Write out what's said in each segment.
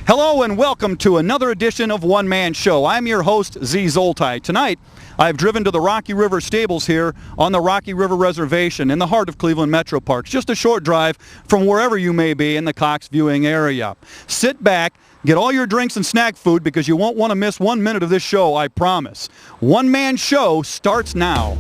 Hello and welcome to another edition of One Man Show. I'm your host, Zoltai. Tonight, I've driven to the Rocky River Stables here on the Rocky River Reservation in the heart of Cleveland Metro Parks, just a short drive from wherever you may be in the Cox viewing area. Sit back, get all your drinks and snack food because you won't want to miss 1 minute of this show, I promise. One Man Show starts now.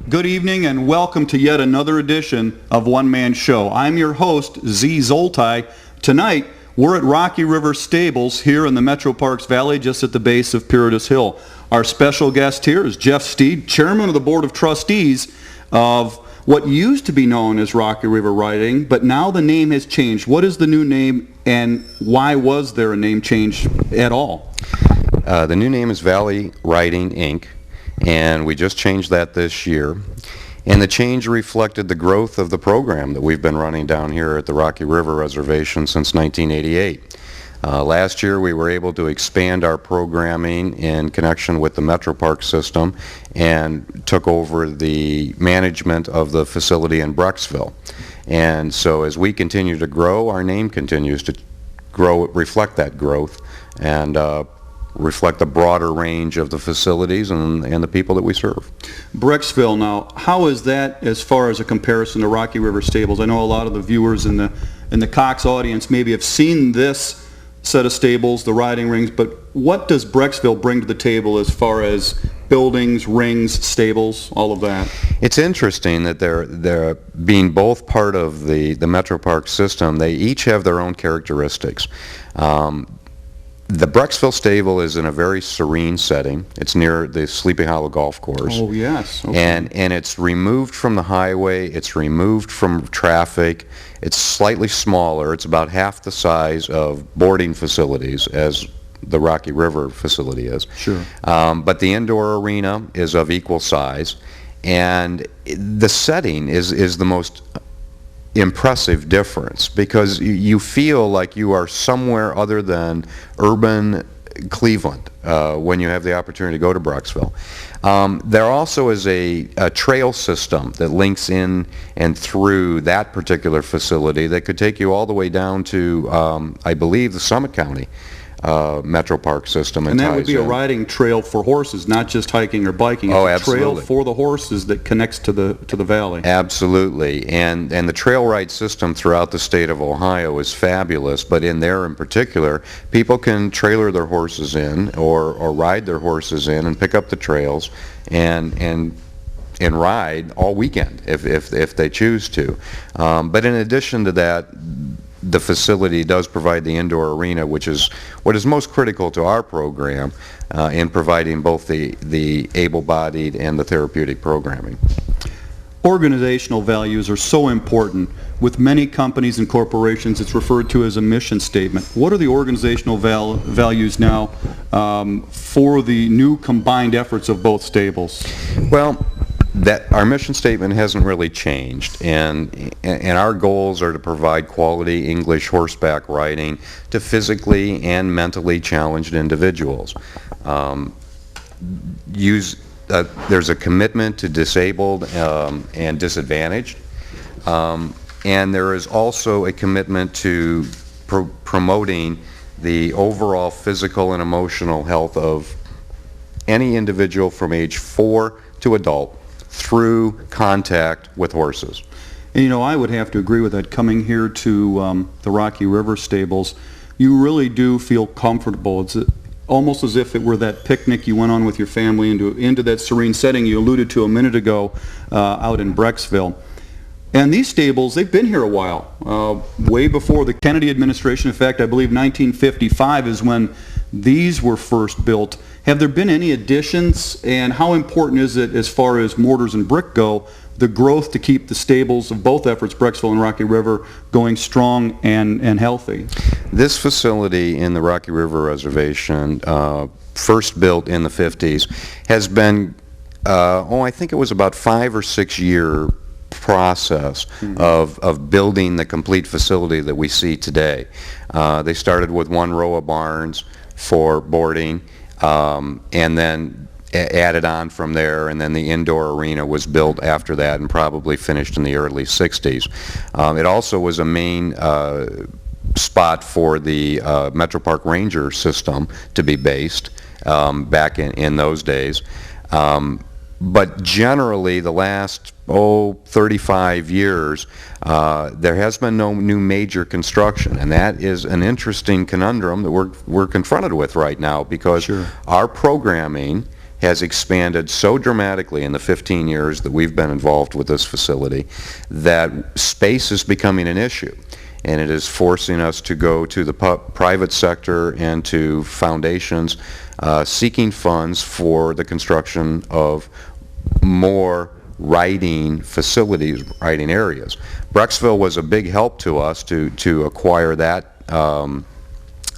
Good evening and welcome to yet another edition of One Man Show. I'm your host, Zoltai. Tonight, we're at Rocky River Stables here in the Metro Parks Valley, just at the base of Puritas Hill. Our special guest here is Jeff Steed, chairman of the Board of Trustees of what used to be known as Rocky River Riding, but now the name has changed. What is the new name and why was there a name change at all? The new name is Valley Riding, Inc., and we just changed that this year. And the change reflected the growth of the program that we've been running down here at the Rocky River Reservation since 1988. Last year we were able to expand our programming in connection with the Metro Park system and took over the management of the facility in Brecksville. And so as we continue to grow, our name continues to grow, reflect that growth, and reflect the broader range of the facilities and the people that we serve. Brecksville now, how is that as far as a comparison to Rocky River Stables? I know a lot of the viewers in the Cox audience maybe have seen this set of stables, the riding rings, but what does Brecksville bring to the table as far as buildings, rings, stables, all of that? It's interesting that they're being both part of the Metro Park system. They each have their own characteristics. The Brecksville stable is in a very serene setting. It's near the Sleepy Hollow Golf Course. Oh, yes. Okay. And it's removed from the highway. It's removed from traffic. It's slightly smaller. It's about half the size of boarding facilities as the Rocky River facility is. Sure. But the indoor arena is of equal size. And the setting is the most impressive difference because you feel like you are somewhere other than urban Cleveland when you have the opportunity to go to Brecksville. There also is a trail system that links in and through that particular facility that could take you all the way down to, I believe, the Summit County Metro Park system. And that would be a riding trail for horses, not just hiking or biking. It's a trail for the horses that connects to the valley. Absolutely. And the trail ride system throughout the state of Ohio is fabulous, but in there in particular, people can trailer their horses in or ride their horses in and pick up the trails and ride all weekend if they choose to. But in addition to that, the facility does provide the indoor arena, which is what is most critical to our program in providing both the able-bodied and the therapeutic programming. Organizational values are so important. With many companies and corporations, it's referred to as a mission statement. What are the organizational values now for the new combined efforts of both stables? Well, that our mission statement hasn't really changed, and our goals are to provide quality English horseback riding to physically and mentally challenged individuals. There's a commitment to disabled and disadvantaged, and there is also a commitment to promoting the overall physical and emotional health of any individual from age 4 to adult through contact with horses. And you know, I would have to agree with that. Coming here to the Rocky River Stables, you really do feel comfortable. It's almost as if it were that picnic you went on with your family into that serene setting you alluded to a minute ago out in Brecksville. And these stables, they've been here a while, way before the Kennedy administration. In fact, I believe 1955 is when these were first built. Have there been any additions, and how important is it as far as mortars and brick go, the growth to keep the stables of both efforts, Brecksville and Rocky River, going strong and healthy? This facility in the Rocky River Reservation, first built in the 50s, has been, I think it was about 5 or 6 years process of building the complete facility that we see today. They started with one row of barns for boarding, and then added on from there, and then the indoor arena was built after that and probably finished in the early 60s. It also was a main spot for the Metro Park Ranger system to be based back in those days. But generally, the last 35 years, there has been no new major construction, and that is an interesting conundrum that we're confronted with right now, because our programming has expanded so dramatically in the 15 years that we've been involved with this facility that space is becoming an issue. And it is forcing us to go to the private sector and to foundations seeking funds for the construction of more riding facilities, riding areas. Brecksville was a big help to us to acquire that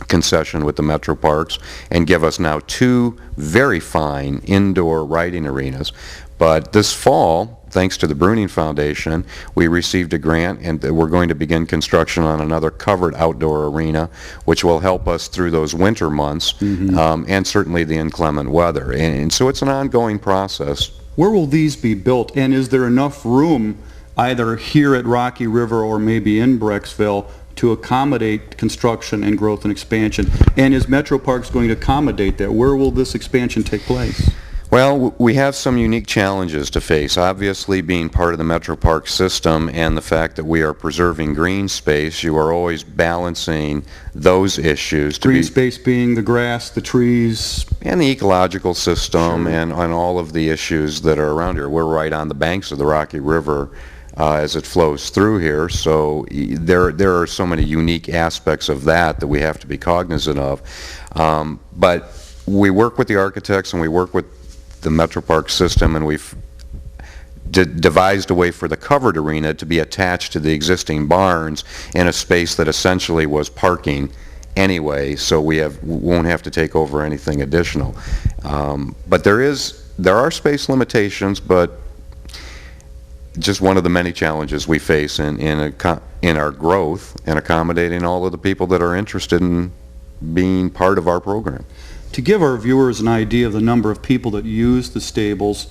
concession with the Metro Parks and give us now 2 very fine indoor riding arenas. But this fall, thanks to the Bruning Foundation, we received a grant, and we're going to begin construction on another covered outdoor arena, which will help us through those winter months, and certainly the inclement weather. And so it's an ongoing process. Where will these be built, and is there enough room either here at Rocky River or maybe in Brecksville to accommodate construction and growth and expansion? And is Metro Parks going to accommodate that? Where will this expansion take place? Well, we have some unique challenges to face. Obviously, being part of the Metro Park system and the fact that we are preserving green space, you are always balancing those issues. Green space being the grass, the trees, and the ecological system, and on all of the issues that are around here. We're right on the banks of the Rocky River as it flows through here, so there are so many unique aspects of that we have to be cognizant of. But we work with the architects and we work with the Metro Park system, and we've devised a way for the covered arena to be attached to the existing barns in a space that essentially was parking anyway, so we won't have to take over anything additional. But there are space limitations, but just one of the many challenges we face in our growth and accommodating all of the people that are interested in being part of our program. To give our viewers an idea of the number of people that use the stables,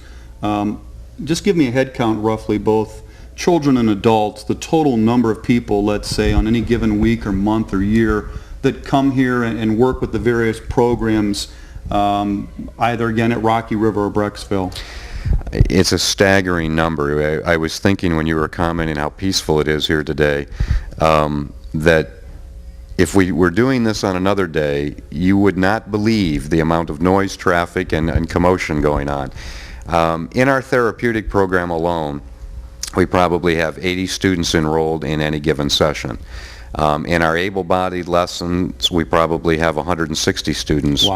just give me a head count roughly, both children and adults, the total number of people, let's say, on any given week or month or year that come here and work with the various programs, either again at Rocky River or Brecksville. It's a staggering number. I was thinking when you were commenting how peaceful it is here today, that if we were doing this on another day, you would not believe the amount of noise, traffic, and commotion going on. In our therapeutic program alone, we probably have 80 students enrolled in any given session. In our able-bodied lessons, we probably have 160 students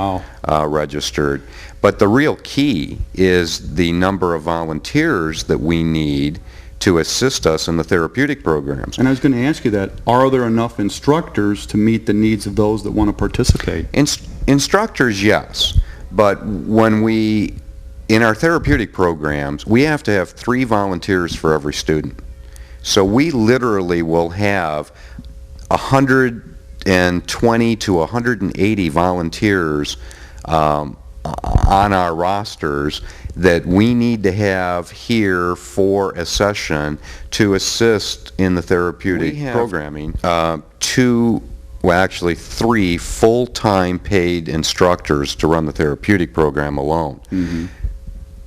registered. But the real key is the number of volunteers that we need to assist us in the therapeutic programs. And I was going to ask you that. Are there enough instructors to meet the needs of those that want to participate? Instructors, yes. But in our therapeutic programs, we have to have 3 volunteers for every student. So we literally will have 120 to 180 volunteers on our rosters that we need to have here for a session to assist in the therapeutic programming. 3 full-time paid instructors to run the therapeutic program alone.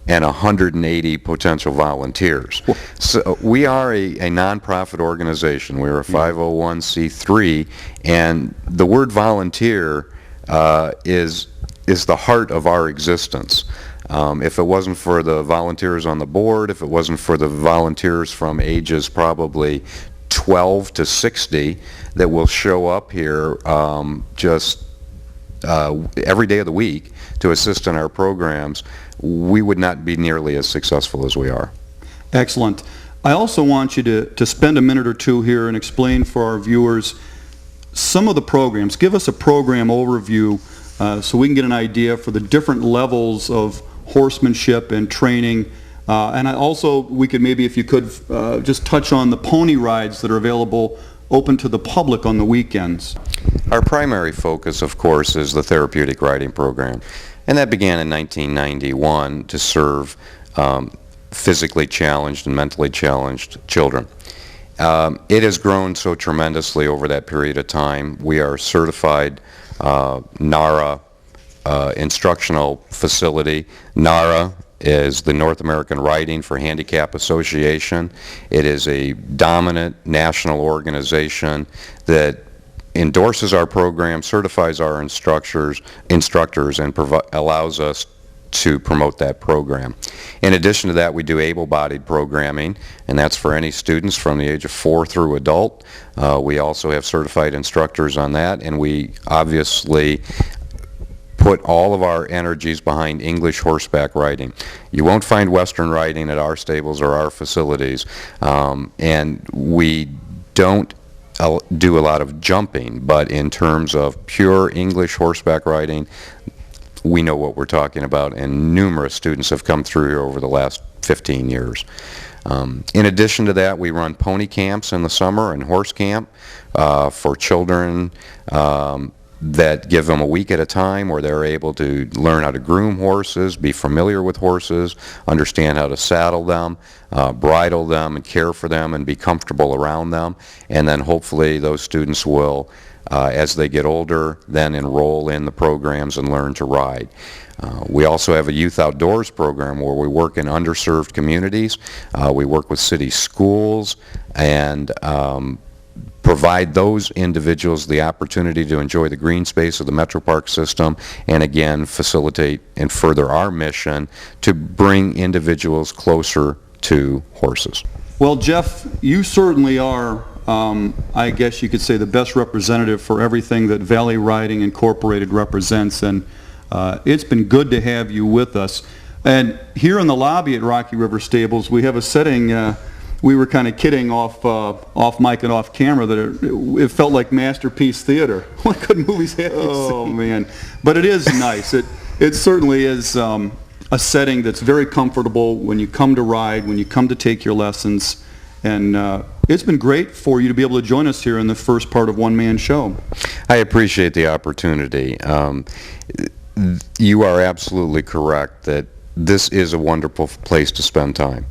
And 180 potential volunteers. So we are a nonprofit organization. We're a 501c3, and the word volunteer is the heart of our existence. If it wasn't for the volunteers on the board, if it wasn't for the volunteers from ages probably 12 to 60 that will show up here every day of the week to assist in our programs, we would not be nearly as successful as we are. Excellent. I also want you to spend a minute or two here and explain for our viewers some of the programs. Give us a program overview so we can get an idea for the different levels of horsemanship and training And we could maybe, if you could, just touch on the pony rides that are available open to the public on the weekends. Our primary focus, of course, is the therapeutic riding program, and that began in 1991 to serve physically challenged and mentally challenged children. It has grown so tremendously over that period of time. We are certified NARA instructional facility. NARA is the North American Riding for Handicap Association. It is a dominant national organization that endorses our program, certifies our instructors, and allows us to promote that program. In addition to that, we do able-bodied programming, and that's for any students from the age of 4 through adult. We also have certified instructors on that, and we obviously put all of our energies behind English horseback riding. You won't find Western riding at our stables or our facilities, and we don't do a lot of jumping, but in terms of pure English horseback riding, we know what we're talking about, and numerous students have come through here over the last 15 years. In addition to that, we run pony camps in the summer and horse camp for children that give them a week at a time where they're able to learn how to groom horses, be familiar with horses, understand how to saddle them, bridle them, and care for them, and be comfortable around them. And then hopefully those students will, as they get older, then enroll in the programs and learn to ride. We also have a youth outdoors program where we work in underserved communities. We work with city schools and provide those individuals the opportunity to enjoy the green space of the Metro Park system, and again facilitate and further our mission to bring individuals closer to horses. Well, Jeff, you certainly are, I guess you could say, the best representative for everything that Valley Riding Incorporated represents, and it's been good to have you with us. And here in the lobby at Rocky River Stables, we have a setting. We were kind of kidding off mic and off camera that it felt like Masterpiece Theater. What good movies have you seen? Oh man! But it is nice. It certainly is a setting that's very comfortable when you come to ride, when you come to take your lessons, and it's been great for you to be able to join us here in the first part of One Man Show. I appreciate the opportunity. You are absolutely correct that this is a wonderful place to spend time.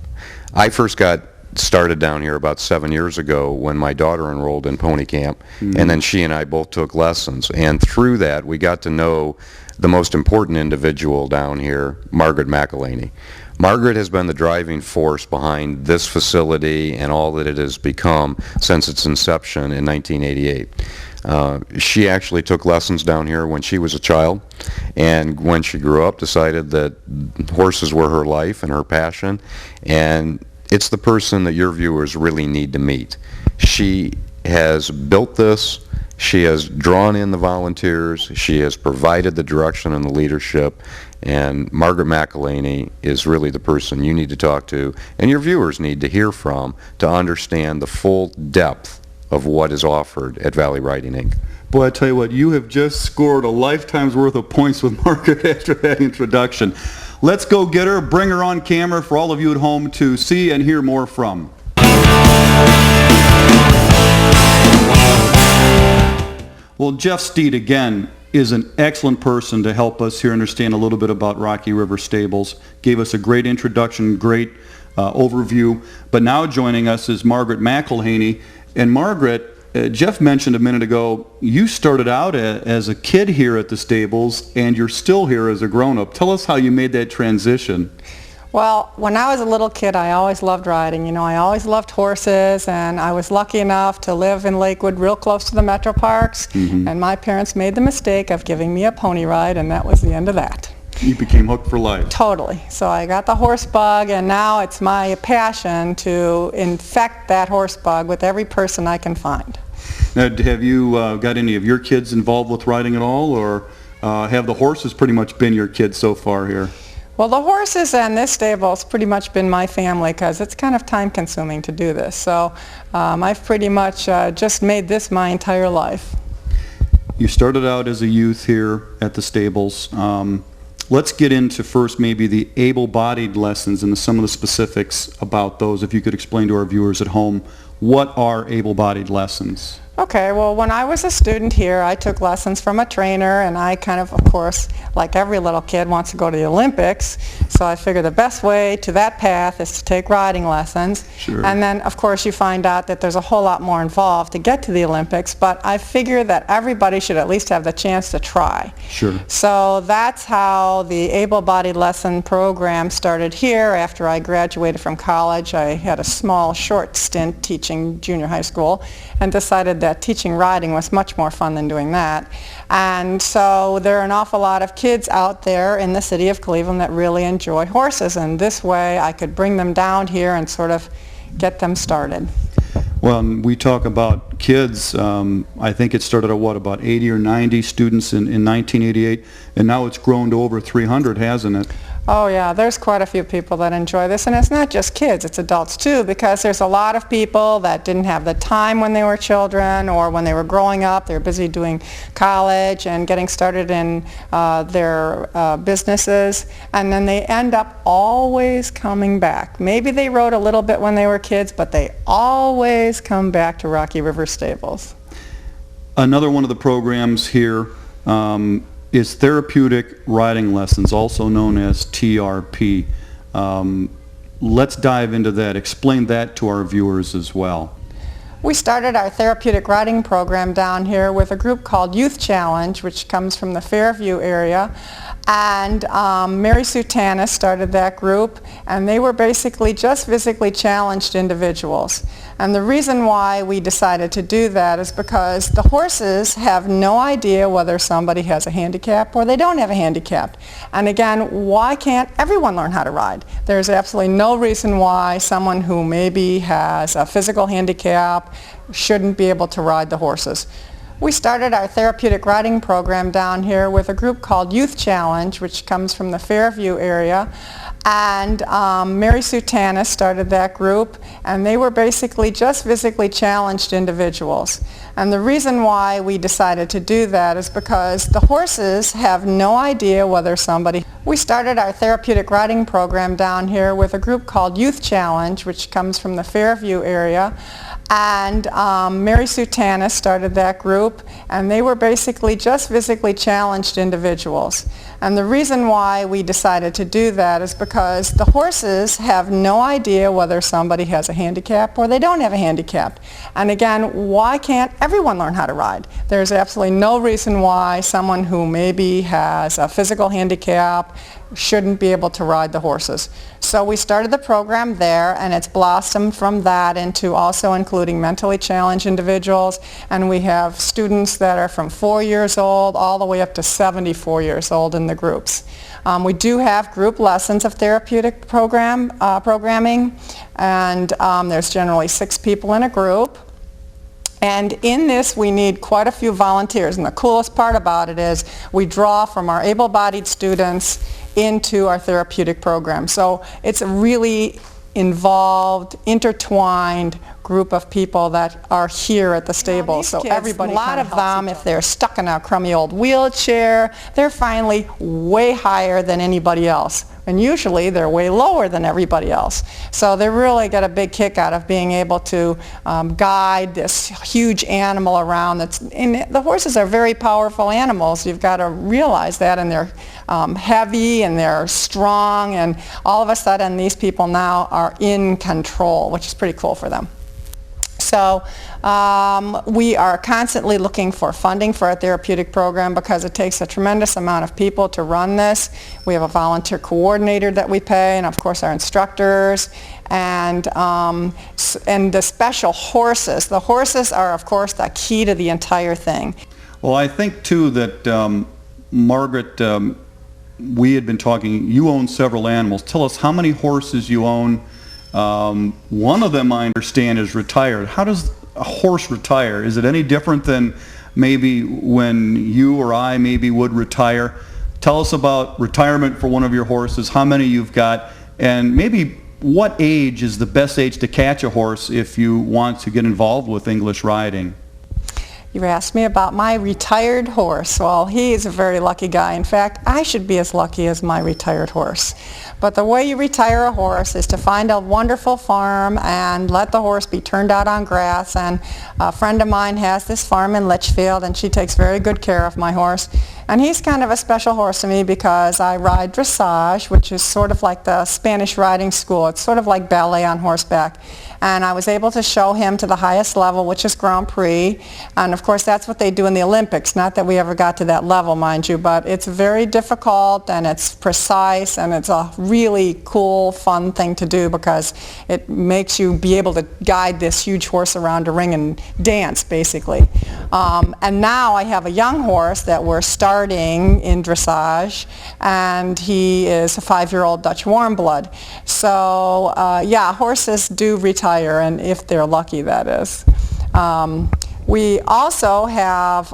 I first got started down here about 7 years ago when my daughter enrolled in pony camp, and then she and I both took lessons, and through that we got to know the most important individual down here, Margaret McElhaney. Margaret has been the driving force behind this facility and all that it has become since its inception in 1988. She actually took lessons down here when she was a child, and when she grew up decided that horses were her life and her passion, and it's the person that your viewers really need to meet. She has built this, she has drawn in the volunteers, she has provided the direction and the leadership, and Margaret McElhaney is really the person you need to talk to and your viewers need to hear from to understand the full depth of what is offered at Valley Riding Inc. Boy, I tell you what, you have just scored a lifetime's worth of points with Margaret after that introduction. Let's go get her, bring her on camera for all of you at home to see and hear more from. Well, Jeff Steed, again, is an excellent person to help us here understand a little bit about Rocky River Stables. Gave us a great introduction, great overview. But now joining us is Margaret McElhaney. And Margaret, Jeff mentioned a minute ago, you started out as a kid here at the stables, and you're still here as a grown-up. Tell us how you made that transition. Well, when I was a little kid, I always loved riding. You know, I always loved horses, and I was lucky enough to live in Lakewood, real close to the metro parks, and my parents made the mistake of giving me a pony ride, and that was the end of that. You became hooked for life. Totally. So I got the horse bug, and now it's my passion to infect that horse bug with every person I can find. Now, have you got any of your kids involved with riding at all, or have the horses pretty much been your kids so far here? Well, the horses and this stable has pretty much been my family because it's kind of time consuming to do this. So I've pretty much just made this my entire life. You started out as a youth here at the stables. let's get into first maybe the able-bodied lessons and some of the specifics about those. If you could explain to our viewers at home, what are able-bodied lessons? Okay, well, when I was a student here, I took lessons from a trainer, and I kind of course, like every little kid, wants to go to the Olympics, so I figured the best way to that path is to take riding lessons. Sure. And then, of course, you find out that there's a whole lot more involved to get to the Olympics, but I figure that everybody should at least have the chance to try. Sure. So that's how the able-bodied lesson program started here. After I graduated from college, I had a small, short stint teaching junior high school and decided that teaching riding was much more fun than doing that. And so there are an awful lot of kids out there in the city of Cleveland that really enjoy horses, and this way I could bring them down here and sort of get them started. Well, and we talk about kids. I think it started at what, about 80 or 90 students in 1988, and now it's grown to over 300, hasn't it? Oh yeah, there's quite a few people that enjoy this, and it's not just kids, it's adults too, because there's a lot of people that didn't have the time when they were children or when they were growing up. They were busy doing college and getting started in their businesses, and then they end up always coming back. Maybe they rode a little bit when they were kids, but they always come back to Rocky River Stables. Another one of the programs here is therapeutic riding lessons, also known as TRP. Let's dive into that. Explain that to our viewers as well. We started our therapeutic riding program down here with a group called Youth Challenge, which comes from the Fairview area. And Mary Sue Tanis started that group, and they were basically just physically challenged individuals. And the reason why we decided to do that is because the horses have no idea whether somebody has a handicap or they don't have a handicap. And again, why can't everyone learn how to ride? There's absolutely no reason why someone who maybe has a physical handicap shouldn't be able to ride the horses. We started our therapeutic riding program down here with a group called Youth Challenge, which comes from the Fairview area. And Mary Sue Tanis started that group, and they were basically just physically challenged individuals. And the reason why we decided to do that is because the horses have no idea whether somebody... We started our therapeutic riding program down here with a group called Youth Challenge, which comes from the Fairview area. And Mary Sue Tanis started that group, and they were basically just physically challenged individuals. And the reason why we decided to do that is because the horses have no idea whether somebody has a handicap or they don't have a handicap. And again, why can't everyone learn how to ride? There's absolutely no reason why someone who maybe has a physical handicap shouldn't be able to ride the horses. So we started the program there, and it's blossomed from that into also including mentally challenged individuals, and we have students that are from 4 years old all the way up to 74 years old in the groups. We do have group lessons of therapeutic programming, and there's generally 6 people in a group. And in this, we need quite a few volunteers, and the coolest part about it is we draw from our able-bodied students into our therapeutic program. So it's a really involved, intertwined group of people that are here at the stable. So everybody, a lot of them, if they're stuck in a crummy old wheelchair, they're finally way higher than anybody else. And usually they're way lower than everybody else. So they really get a big kick out of being able to guide this huge animal around. And the horses are very powerful animals. You've got to realize that, and they're heavy and they're strong, and all of a sudden these people now are in control, which is pretty cool for them. So we are constantly looking for funding for our therapeutic program because it takes a tremendous amount of people to run this. We have a volunteer coordinator that we pay, and of course our instructors, and the special horses. The horses are, of course, the key to the entire thing. Well, I think too that Margaret, we had been talking, you own several animals. Tell us how many horses you own. One of them, I understand, is retired. How does a horse retire? Is it any different than maybe when you or I maybe would retire? Tell us about retirement for one of your horses, how many you've got, and maybe what age is the best age to catch a horse if you want to get involved with English riding? You asked me about my retired horse. Well, he's a very lucky guy. In fact, I should be as lucky as my retired horse. But the way you retire a horse is to find a wonderful farm and let the horse be turned out on grass. And a friend of mine has this farm in Litchfield, and she takes very good care of my horse. And he's kind of a special horse to me because I ride dressage, which is sort of like the Spanish riding school. It's sort of like ballet on horseback. And I was able to show him to the highest level, which is Grand Prix. And of course, that's what they do in the Olympics. Not that we ever got to that level, mind you, but it's very difficult and it's precise and it's a really cool, fun thing to do because it makes you be able to guide this huge horse around a ring and dance, basically. And now I have a young horse that we're starting in dressage, and he is a 5-year-old Dutch warm blood. So yeah, horses do retire, and if they're lucky, that is. We also have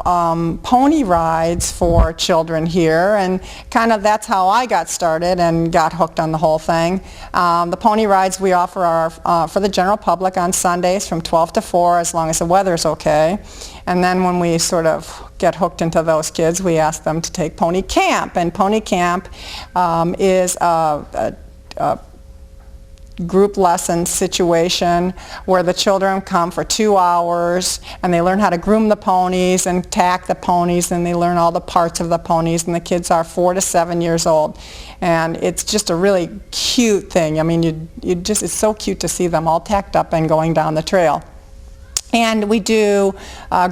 pony rides for children here, and kind of that's how I got started and got hooked on the whole thing. The pony rides we offer are for the general public on Sundays from 12 to 4 as long as the weather's okay. And then when we sort of get hooked into those kids, we ask them to take pony camp. And pony camp is a group lesson situation where the children come for 2 hours and they learn how to groom the ponies and tack the ponies, and they learn all the parts of the ponies, and the kids are 4 to 7 years old. And it's just a really cute thing. I mean, it's so cute to see them all tacked up and going down the trail. And we do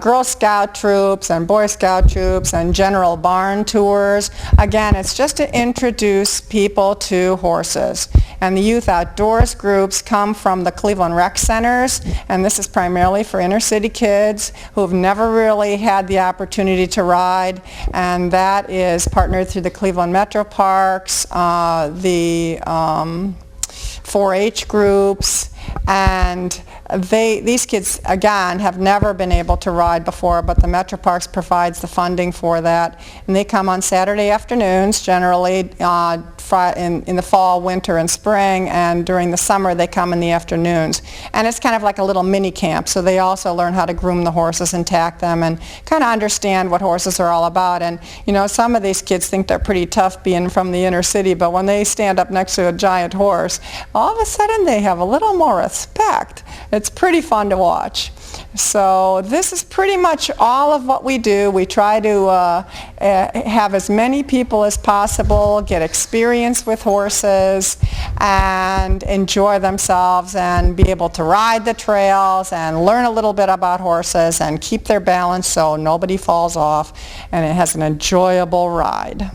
Girl Scout troops and Boy Scout troops and general barn tours. Again, it's just to introduce people to horses. And the youth outdoors groups come from the Cleveland rec centers, and this is primarily for inner city kids who have never really had the opportunity to ride, and that is partnered through the Cleveland Metro Parks, the 4-H groups, and these kids, again, have never been able to ride before, but the Metro Parks provides the funding for that. And they come on Saturday afternoons, generally in the fall, winter, and spring, and during the summer they come in the afternoons. And it's kind of like a little mini camp, so they also learn how to groom the horses and tack them and kind of understand what horses are all about. And you know, some of these kids think they're pretty tough being from the inner city, but when they stand up next to a giant horse, all of a sudden they have a little more respect. It's pretty fun to watch. So this is pretty much all of what we do. We try to have as many people as possible get experience with horses and enjoy themselves and be able to ride the trails and learn a little bit about horses and keep their balance so nobody falls off and it has an enjoyable ride.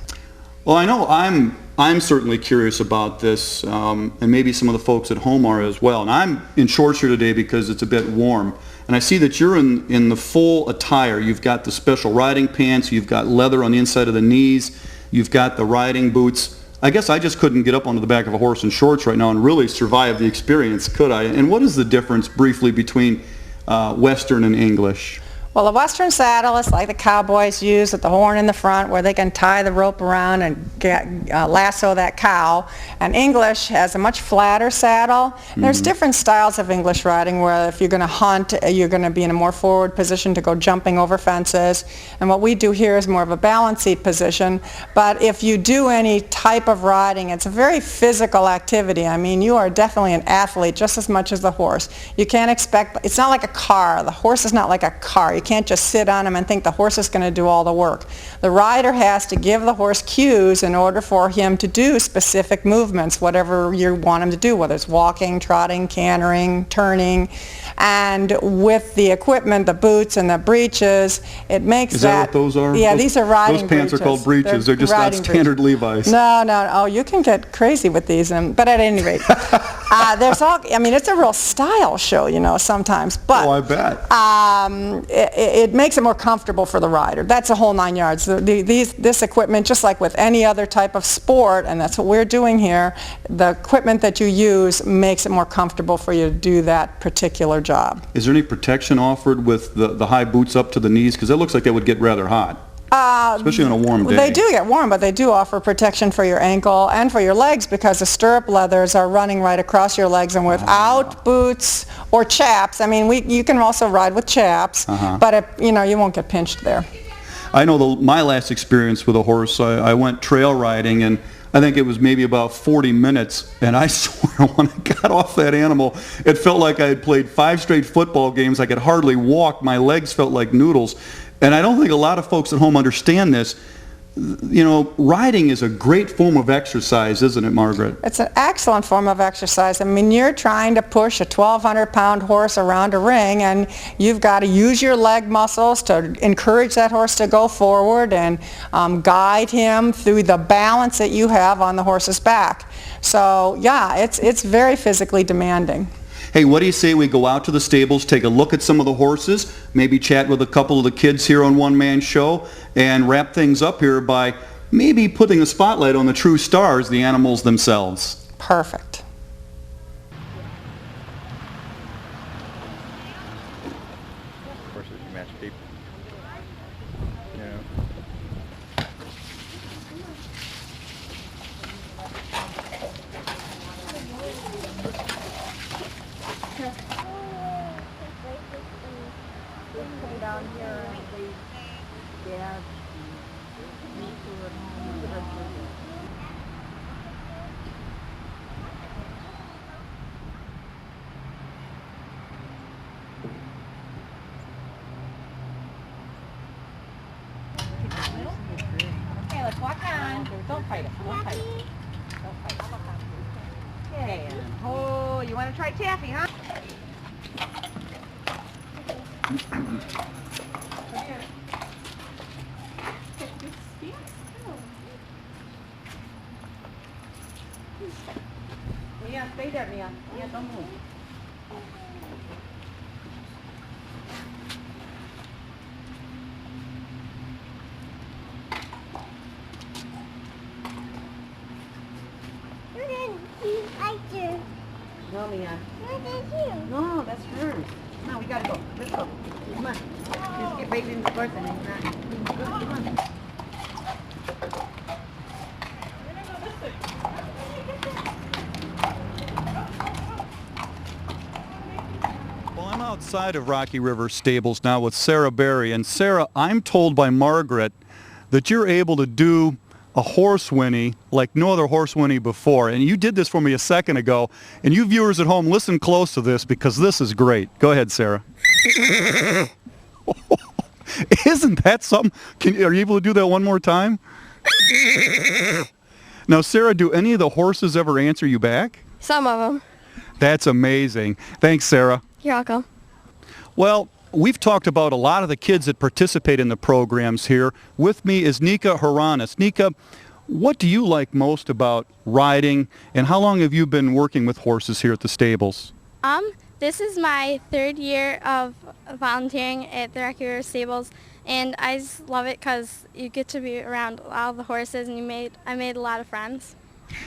Well, I know I'm certainly curious about this, and maybe some of the folks at home are as well. And I'm in shorts here today because it's a bit warm. And I see that you're in the full attire. You've got the special riding pants, you've got leather on the inside of the knees, you've got the riding boots. I guess I just couldn't get up onto the back of a horse in shorts right now and really survive the experience, could I? And what is the difference, briefly, between Western and English? Well, the Western saddle is like the cowboys use with the horn in the front where they can tie the rope around and lasso that cow. And English has a much flatter saddle. Mm-hmm. There's different styles of English riding where if you're going to hunt, you're going to be in a more forward position to go jumping over fences. And what we do here is more of a balance seat position. But if you do any type of riding, it's a very physical activity. I mean, you are definitely an athlete just as much as the horse. You can't expect, it's not like a car. The horse is not like a car. You can't just sit on him and think the horse is going to do all the work. The rider has to give the horse cues in order for him to do specific movements, whatever you want him to do, whether it's walking, trotting, cantering, turning. And with the equipment, the boots and the breeches, it makes Is that what those are? Yeah, these are riding breeches. Those pants are called breeches. They're just not standard Levi's. No. Oh, you can get crazy with these. But at any rate, there's all, I mean, it's a real style show, you know, sometimes. But, oh, I bet. It makes it more comfortable for the rider. That's a whole 9 yards. This equipment, just like with any other type of sport, and that's what we're doing here, the equipment that you use makes it more comfortable for you to do that particular job. Is there any protection offered with the high boots up to the knees? Because it looks like that would get rather hot. Especially on a warm day. They do get warm, but they do offer protection for your ankle and for your legs because the stirrup leathers are running right across your legs, and without boots or chaps, I mean, you can also ride with chaps, but you won't get pinched there. I know my last experience with a horse, I went trail riding, and I think it was maybe about 40 minutes, and I swear when I got off that animal, it felt like I had played 5 straight football games. I could hardly walk. My legs felt like noodles. And I don't think a lot of folks at home understand this. Riding is a great form of exercise, isn't it, Margaret? It's an excellent form of exercise. I mean, you're trying to push a 1,200-pound horse around a ring, and you've got to use your leg muscles to encourage that horse to go forward and guide him through the balance that you have on the horse's back. So, yeah, it's very physically demanding. Hey, what do you say we go out to the stables, take a look at some of the horses, maybe chat with a couple of the kids here on One Man Show, and wrap things up here by maybe putting a spotlight on the true stars, the animals themselves. Perfect. Horses match people. Yeah. Down here and yeah. Okay, let's walk on. Don't fight it. Don't fight it. Don't fight it. Okay. Oh, you want to try taffy, huh? Mia, stay there, Mia. Mia, don't move. No, Mia. No, that's hers. No, we gotta go. Let's go. Come on. Just get right in the horse and then come on. Well, I'm outside of Rocky River Stables now with Sarah Berry. And Sarah, I'm told by Margaret that you're able to do a horse whinny like no other horse whinny before. And you did this for me a second ago. And you viewers at home, listen close to this because this is great. Go ahead, Sarah. Isn't that something? Are you able to do that one more time? Now, Sarah, do any of the horses ever answer you back? Some of them. That's amazing. Thanks, Sarah. You're welcome. Well, we've talked about a lot of the kids that participate in the programs here. With me is Nikka Hronis. Nikka, what do you like most about riding, and how long have you been working with horses here at the stables? This is my 3rd year of volunteering at the Rocky River Stables, and I just love it because you get to be around all the horses, and I made a lot of friends.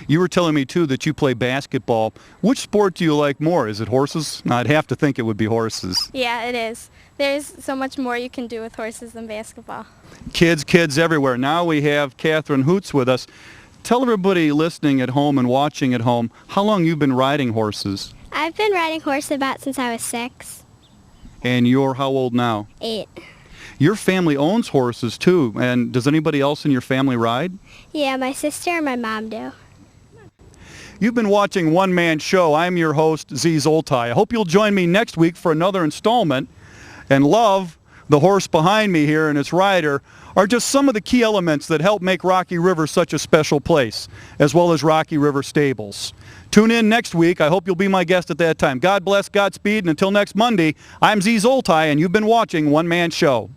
You were telling me, too, that you play basketball. Which sport do you like more? Is it horses? No, I'd have to think it would be horses. Yeah, it is. There's so much more you can do with horses than basketball. Kids everywhere. Now we have Kathryn Hoots with us. Tell everybody listening at home and watching at home how long you've been riding horses. I've been riding horse about since I was 6. And you're how old now? 8. Your family owns horses, too. And does anybody else in your family ride? Yeah, my sister and my mom do. You've been watching One Man Show. I'm your host, Zoltai. I hope you'll join me next week for another installment. And Love, the horse behind me here and its rider, are just some of the key elements that help make Rocky River such a special place, as well as Rocky River Stables. Tune in next week. I hope you'll be my guest at that time. God bless, Godspeed, and until next Monday, I'm Zoltai, and you've been watching One Man Show.